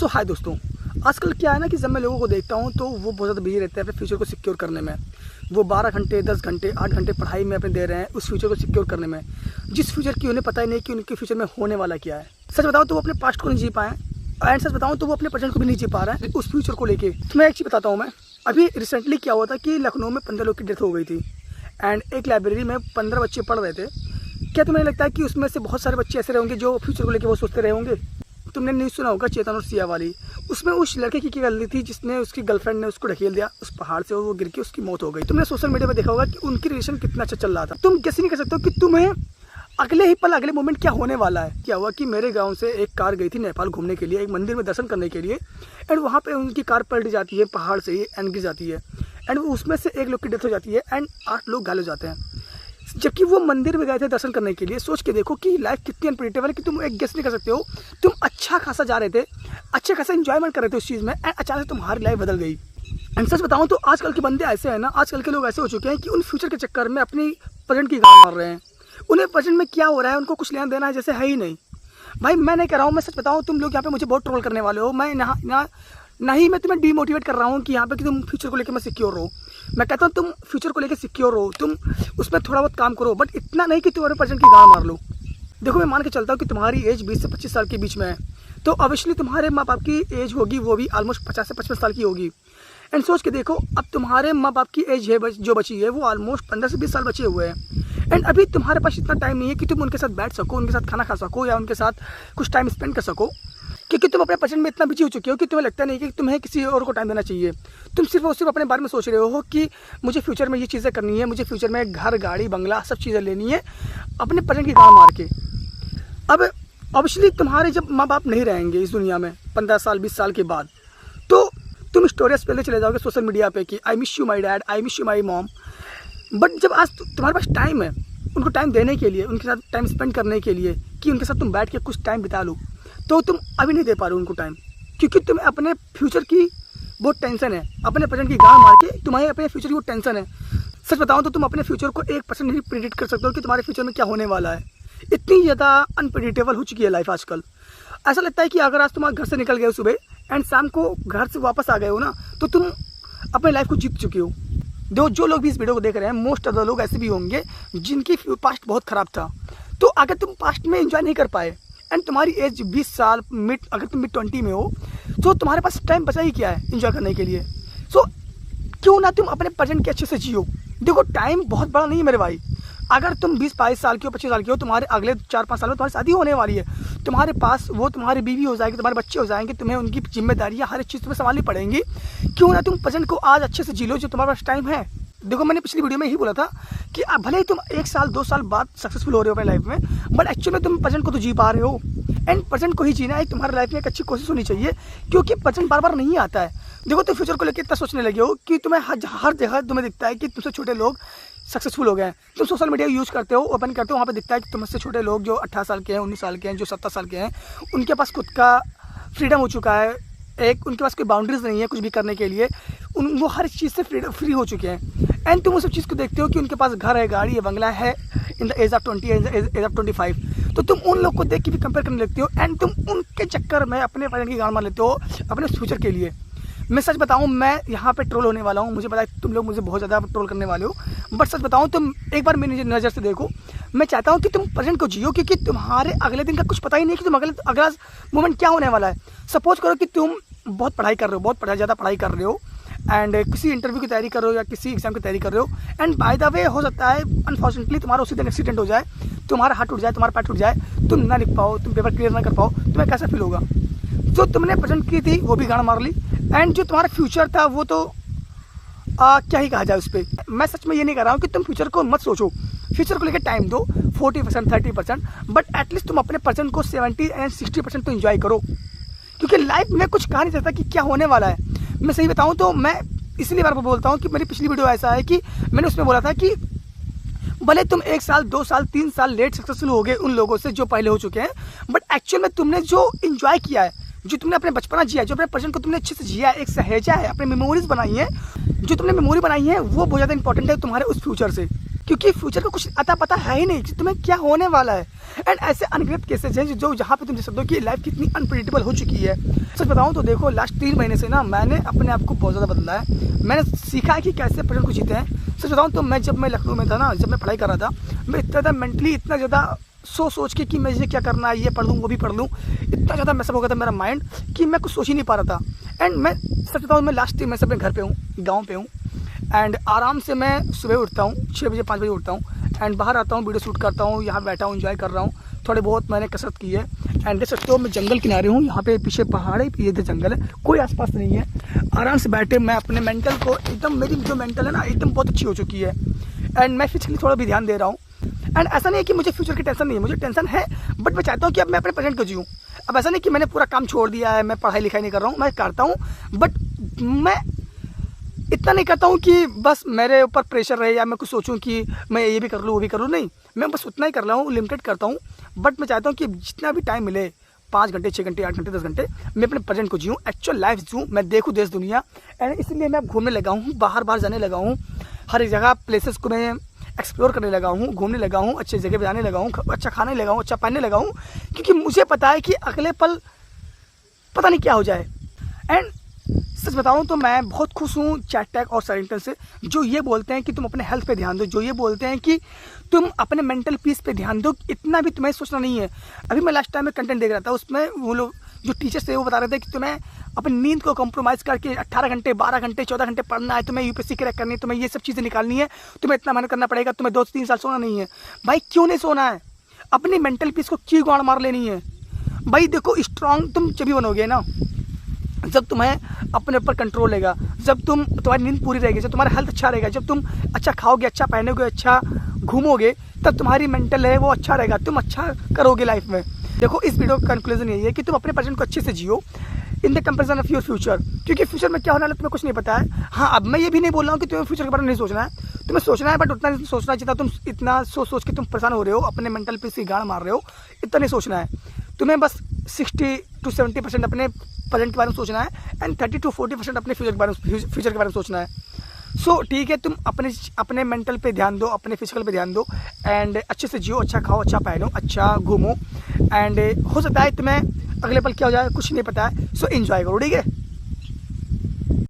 सो हाय दोस्तों, आजकल क्या है ना कि जब मैं लोगों को देखता हूँ तो वो बहुत ज़्यादा बिजी रहते हैं अपने फ्यूचर को सिक्योर करने में। वो 12 घंटे 10 घंटे 8 घंटे पढ़ाई में अपने दे रहे हैं उस फ्यूचर को सिक्योर करने में, जिस फ्यूचर की उन्हें पता ही नहीं कि उनके फ्यूचर में होने वाला क्या है। सच बताओ तो वो अपने पास्ट को नहीं जी पाए एंड सच बताऊँ तो वो अपने प्रेजेंट को भी नहीं जी पा रहा है उस फ्यूचर को लेके। तो मैं एक चीज़ बताता हूँ, मैं अभी रिसेंटली क्या हुआ था कि लखनऊ में 15 लोग की डेथ हो गई थी एंड एक लाइब्रेरी में 15 बच्चे पढ़ रहे थे। क्या तुम्हें लगता है कि उसमें से बहुत सारे बच्चे ऐसे रहेंगे जो फ्यूचर को लेकर वो सोचते रहे होंगे? तुमने न्यूज़ सुना होगा चेतन और सिया वाली, उसमें उस लड़के की क्या गलती थी जिसने उसकी गर्लफ्रेंड ने उसको ढकेल दिया उस पहाड़ से और वो गिर के उसकी मौत हो गई। तुमने सोशल मीडिया पे देखा होगा कि उनकी रिलेशन कितना अच्छा चल रहा था। तुम कैसे नहीं कर सकते हो कि तुम्हें अगले ही पल अगले मोमेंट क्या होने वाला है। क्या हुआ कि मेरे गाँव से एक कार गई थी नेपाल घूमने के लिए, एक मंदिर में दर्शन करने के लिए, एंड वहाँ पर उनकी कार पलट जाती है पहाड़ से ही एंड गिर जाती है एंड उसमें से एक लोग की डेथ हो जाती है एंड 8 लोग घायल हो जाते हैं। जबकि वो मंदिर में गए थे दर्शन करने के लिए। सोच के देखो कि लाइफ कितनी अनप्रेडिक्टेबल है कि तुम एक गेस नहीं कर सकते हो। तुम अच्छा खासा जा रहे थे, अच्छा खासा एंजॉयमेंट कर रहे थे उस चीज़ में एंड अचानक से तुम्हारी लाइफ बदल गई। एंड सच बताऊं तो आजकल के बंदे ऐसे हैं ना, आजकल के लोग ऐसे हो चुके हैं कि उन फ्यूचर के चक्कर में अपनी प्रेजेंट की गाड़ मार रहे हैं। उन्हें प्रेजेंट में क्या हो रहा है उनको कुछ लेना देना है जैसे है ही नहीं। भाई मैं नहीं कह रहा हूँ, मैं सच बताऊँ तुम लोग यहाँ पे मुझे बहुत ट्रोल करने वाले हो। मैं नहीं मैं तुम्हें डीमोटिवेट कर रहा हूँ कि यहाँ पे कि तुम फ्यूचर को लेकर मैं सिक्योर हो। मैं कहता हूँ तुम फ्यूचर को लेकर सिक्योर हो, तुम उसमें थोड़ा बहुत काम करो, बट इतना नहीं कि तुम्हारे प्रेजेंट की गाड़ मार लो। देखो मैं मान के चलता हूँ कि तुम्हारी एज 20 से 25 साल के बीच में है, तो ऑब्वियसली तुम्हारे माँ बाप की एज होगी वो भी ऑलमोस्ट 50 से 55 साल की होगी। एंड सोच के देखो अब तुम्हारे माँ बाप की एज है जो बची है वो ऑलमोस्ट 15 से 20 साल बचे हुए हैं एंड अभी तुम्हारे पास इतना टाइम नहीं है कि तुम उनके साथ बैठ सको, उनके साथ खाना खा सको या उनके साथ कुछ टाइम स्पेंड कर सको, क्योंकि तुम अपने प्रेजेंट में इतना बिजी हो चुके हो कि तुम्हें लगता नहीं कि तुम्हें किसी और को टाइम देना चाहिए। तुम सिर्फ और सिर्फ अपने बारे में सोच रहे हो कि मुझे फ्यूचर में ये चीज़ें करनी है, मुझे फ्यूचर में घर गाड़ी बंगला सब चीज़ें लेनी है, अपने प्रेजेंट की गाड़ मार के। अब ऑब्वियसली तुम्हारे जब माँ बाप नहीं रहेंगे इस दुनिया में 15 साल 20 साल के बाद, तो तुम स्टोरीज पहले चले जाओगे सोशल मीडिया पे कि I miss you my dad, I miss you my mom. But जब आज तुम्हारे पास टाइम है उनको टाइम देने के लिए, उनके साथ टाइम स्पेंड करने के लिए कि उनके साथ तुम बैठ के कुछ टाइम बिता लो, तो तुम अभी नहीं दे पा रहे हो उनको टाइम, क्योंकि तुम्हें अपने फ्यूचर की बहुत टेंशन है, अपने प्रेजेंट की गाड़ मार के तुम्हें अपने फ्यूचर की बहुत टेंशन है। सच बताऊं तो तुम अपने फ्यूचर को 1% नहीं प्रिडिक्ट कर सकते हो कि तुम्हारे फ्यूचर में क्या होने वाला है। इतनी ज़्यादा अनप्रिडिक्टेबल हो चुकी है लाइफ आजकल। ऐसा लगता है कि अगर आज तुम घर से निकल गए हो सुबह एंड शाम को घर से वापस आ गए हो ना, तो तुम अपने लाइफ को जीत चुके हो। जो लोग भी इस वीडियो को देख रहे हैं, मोस्ट ऑफ द लोग ऐसे भी होंगे जिनकी पास्ट बहुत ख़राब था। तो अगर तुम पास्ट में एंजॉय नहीं कर पाए एंड तुम्हारी एज 20 साल अगर तुम मिड 20 में हो, तो तुम्हारे पास टाइम बचा ही क्या है एंजॉय करने के लिए। सो क्यों ना तुम अपने प्रेजेंट के अच्छे से जियो। देखो टाइम बहुत बड़ा नहीं है मेरे भाई। अगर तुम 20-22 साल के हो, 25 साल के हो, तुम्हारे अगले 4-5 साल में तुम्हारी शादी होने वाली है, तुम्हारे पास वो तुम्हारी बीवी हो जाएगी, तुम्हारे बच्चे हो जाएंगे, तुम्हें उनकी जिम्मेदारियाँ हर एक चीज़ तुम्हें संभालनी पड़ेंगी। क्यों ना तुम प्रेजेंट को आज अच्छे से जी लो जो तुम्हारे पास टाइम है। देखो मैंने पिछली वीडियो में ही बोला था कि भले ही तुम 1 साल 2 साल बाद सक्सेसफुल हो रहे हो अपनी लाइफ में, बट एक्चुअली में तुम प्रेजेंट को तो जी पा रहे हो एंड प्रेजेंट को ही जीना है। तुम्हारी लाइफ में एक अच्छी कोशिश होनी चाहिए, क्योंकि प्रेजेंट बार बार नहीं आता है। देखो तुम फ्यूचर को लेकर इतना सोचने लगे हो कि तुम्हें हर जगह तुम्हें दिखता है कि तुमसे छोटे लोग सक्सेसफुल हो गए हैं। तुम सोशल मीडिया यूज़ करते हो, ओपन करते हो, वहाँ पे दिखता है कि तुमसे छोटे लोग जो 18 साल के हैं, 19 साल के हैं, जो 17 साल के हैं, उनके पास खुद का फ्रीडम हो चुका है, एक उनके पास कोई बाउंड्रीज नहीं है कुछ भी करने के लिए, वो हर चीज़ से फ्री हो चुके हैं। एंड तुम उस सब चीज़ को देखते हो कि उनके पास घर है, गाड़ी है, बंगला है in the age of 20 age of 25। तो तुम उन लोग को देख के भी कंपेयर करने लगते हो एंड तुम उनके चक्कर में अपने प्रेजेंट की गाड़ मार लेते हो अपने फ्यूचर के लिए। मैं सच बताऊं, मैं यहाँ पे ट्रोल होने वाला हूँ, मुझे पता है तुम लोग मुझे बहुत ज़्यादा ट्रोल करने वाले हो, बट सच बताऊं तुम एक बार मेरी नज़र से देखो। मैं चाहता हूँ कि तुम प्रेजेंट को जियो, क्योंकि तुम्हारे अगले दिन का कुछ पता ही नहीं कि तुम अगला मोमेंट क्या होने वाला है। सपोज करो कि तुम बहुत पढ़ाई कर रहे हो, बहुत ज़्यादा पढ़ाई कर रहे हो एंड किसी इंटरव्यू की तैयारी कर रहे हो या किसी एग्जाम की तैयारी कर रहे हो एंड बाय द वे हो सकता है अनफॉर्चुनेटली तुम्हारा उसी दिन एक्सीडेंट हो जाए, तुम्हारा हाथ टूट जाए, तुम्हारा पैर टूट जाए, तुम ना लिख पाओ, तुम पेपर क्लियर ना कर पाओ, तुम्हें कैसा फील होगा? जो तुमने प्रेजेंट की थी वो भी गाड़ मार ली एंड जो तुम्हारा फ्यूचर था वो तो क्या ही कहा जाए उस पर। मैं सच में ये नहीं कह रहा हूँ कि तुम फ्यूचर को मत सोचो, फ्यूचर को लेकर टाइम दो 40% 30%, बट एटलीस्ट तुम अपने प्रेजेंट को 70 एंड 60% तो एंजॉय करो, क्योंकि लाइफ में कुछ कहा नहीं सकता कि क्या होने वाला है। मैं सही बताऊं तो मैं इसलिए बार बोलता हूं कि मेरी पिछली वीडियो ऐसा है कि मैंने उसमें बोला था कि भले तुम 1 साल 2 साल 3 साल लेट सक्सेसफुल हो गए उन लोगों से जो पहले हो चुके हैं, बट एक्चुअल में तुमने जो एंजॉय किया है, जो तुमने अपने बचपना जिया है, जो अपने प्रेजेंट को तुमने अच्छे से जिया है, एक सहेजा है, अपने मेमोरीज बनाई है, जो तुमने मेमोरी बनाई है वो बहुत ज़्यादा इंपॉर्टेंट है तुम्हारे उस फ्यूचर से। क्योंकि फ्यूचर का कुछ अता पता है ही नहीं कि तुम्हें क्या होने वाला है। एंड ऐसे अनगिनत केसेज हैं जो जहाँ पे तुम देख सकते हो कि लाइफ कितनी अनप्रेडिक्टेबल हो चुकी है। सच बताऊँ तो देखो, लास्ट 3 महीने से ना मैंने अपने आप को बहुत ज़्यादा बदला है। मैंने सीखा है कि कैसे प्रेजेंट को जीते हैं। सच बताऊँ तो जब मैं लखनऊ में था ना, जब मैं पढ़ाई कर रहा था, मैं इतना ज़्यादा मेंटली इतना ज़्यादा सोच के कि मैं ये क्या करना है, ये पढ़ लूँ वो भी पढ़ लूँ, इतना ज़्यादा मैसअप हो गया था मेरा माइंड कि मैं कुछ सोच ही नहीं पा रहा था। एंड मैं सच बताऊँ, मैं लास्ट 3 महीने से अपने घर पे हूँ, गाँव पे हूँ। एंड आराम से मैं सुबह उठता हूँ 6 बजे 5 बजे उठता हूँ एंड बाहर आता हूँ, वीडियो शूट करता हूँ, यहाँ बैठा हूँ, एंजॉय कर रहा हूँ। थोड़े बहुत मैंने कसरत की है। एंड देख सकते हो मैं जंगल किनारे हूँ, यहाँ पे पीछे पहाड़ है, ये जंगल है, कोई आसपास नहीं है। आराम से बैठे मैं अपने मेंटल को एकदम, मेरी जो मेंटल है ना एकदम बहुत अच्छी हो चुकी है। एंड मैं फिजिकली थोड़ा भी ध्यान दे रहा हूँ। एंड ऐसा नहीं है कि मुझे फ्यूचर की टेंशन नहीं है, मुझे टेंशन है, बट मैं चाहता हूँ कि अब मैं अपने प्रेजेंट को जीऊँ। अब ऐसा नहीं कि मैंने पूरा काम छोड़ दिया है, मैं पढ़ाई लिखाई नहीं कर रहा हूँ, मैं करता हूँ, बट मैं इतना नहीं करता हूँ कि बस मेरे ऊपर प्रेशर रहे या मैं कुछ सोचूं कि मैं ये भी कर लूँ वो भी कर लूँ। नहीं, मैं बस उतना ही कर रहा हूँ, लिमिटेड करता हूँ। बट मैं चाहता हूँ कि जितना भी टाइम मिले, 5 घंटे 6 घंटे 8 घंटे 10 घंटे, मैं अपने प्रेजेंट को जीऊँ, एक्चुअल लाइफ जीऊँ, मैं देखूँ देश दुनिया। एंड इसलिए मैं घूमने लगा हूँ, बाहर जाने लगा हूँ, हर एक जगह प्लेसेस को मैं एक्सप्लोर करने लगा हूँ, घूमने लगा हूँ, अच्छे जगह पे जाने लगा हूँ, अच्छा खाने लगा हूँ, अच्छा पहनने लगा हूँ, क्योंकि मुझे पता है कि अगले पल पता नहीं क्या हो जाए। एंड सच बताऊं तो मैं बहुत खुश हूँ चैट टैग और सरिंटन से, जो ये बोलते हैं कि तुम अपने हेल्थ पे ध्यान दो, जो ये बोलते हैं कि तुम अपने मेंटल पीस पे ध्यान दो, इतना भी तुम्हें सोचना नहीं है। अभी मैं लास्ट टाइम में कंटेंट देख रहा था, उसमें वो लोग जो टीचर्स थे वो बता रहे थे कि तुम्हें अपनी नींद को कॉम्प्रोमाइज़ करके 18 घंटे 12 घंटे 14 घंटे पढ़ना है, तुम्हें यूपीएससी क्रैक करनी है, तुम्हें ये सब चीज़ें निकालनी है, तुम्हें इतना मेहनत करना पड़ेगा, तुम्हें 2-3 साल सोना नहीं है। भाई क्यों नहीं सोना है? अपनी मेंटल पीस को क्यों गाड़ मार लेनी है? भाई देखो, स्ट्रांग तुम जब भी बनोगे ना, जब तुम्हें अपने ऊपर कंट्रोल रहेगा, जब तुम्हारी नींद पूरी रहेगी, जब तुम्हारा हेल्थ अच्छा रहेगा, जब तुम अच्छा खाओगे, अच्छा पहनोगे, अच्छा घूमोगे, तब तुम्हारी मेंटल है वो अच्छा रहेगा, तुम अच्छा करोगे लाइफ में। देखो, इस वीडियो का कंक्लूजन यही है कि तुम अपने प्रेजेंट को अच्छे से जियो in the comparison of your future, क्योंकि फ्यूचर में क्या होने वाला है तुम्हें कुछ नहीं पता है। हाँ, अब मैं ये भी नहीं बोल रहा हूँ कि तुम्हें फ्यूचर के बारे में नहीं सोचना है, तुम्हें सोचना है, बट उतना नहीं सोचना चाहिए। तुम इतना सोच के तुम परेशान हो रहे हो, अपने मेंटल पीस की गाड़ मार रहे हो, इतना नहीं सोचना है। तुम्हें बस 60 to 70% अपने प्रेजेंट के बारे में सोचना है एंड 30 to 40% अपने फ्यूचर के बारे में सोचना है। सो ठीक है, तुम अपने मेंटल पे ध्यान दो, अपने फिजिकल पे ध्यान दो, एंड अच्छे से जियो, अच्छा खाओ, अच्छा पहनो, अच्छा घूमो। एंड हो सकता है तुम्हें अगले पल क्या हो जाए कुछ नहीं पता है, सो एंजॉय करो, ठीक है।